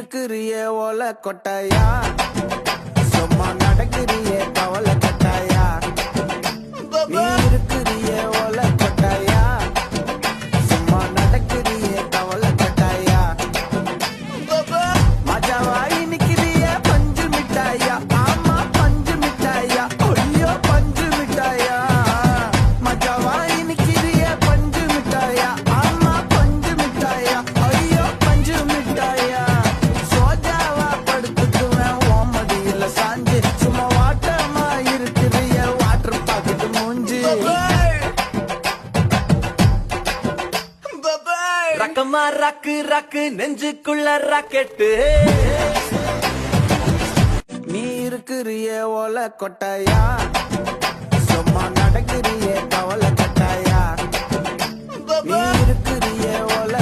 இருக்கிறிய ஓல கொட்டாயா, சும்மா நடக்கிறிய கவலை கொட்டாயா. நீ இருக்கிறிய ஓல கொட்டாயா, சும்மா நடக்கிறிய கவலை கொட்டாயா. மஜாவாய் நிக்கிறிய பஞ்சு மிட்டாயா, ஆமா பஞ்சு மிட்டாயா, ஐயோ பஞ்சு மிட்டாயா. மஜாவாய் நிக்கிறிய பஞ்சு மிட்டாயா, ஆமா பஞ்சு மிட்டாயா, ஐயோ பஞ்சு மிட்டாயா. சோஜாவா படுத்துக்குவேன் ஓமதியில சாஞ்சு, சும்மா வாட்டமா இருக்கிறிய வாட்டர் பாக்கெட் மூஞ்சி. ரக்கமா ராக்கு ராக்கு நெஞ்சுக்குள்ள ராக்கெட்டு. நீ இருக்கிறிய ஓல கொட்டாயா, சும்மா நடக்கிறிய கவலை கொட்டாயா. நீ இருக்கிறிய ஓல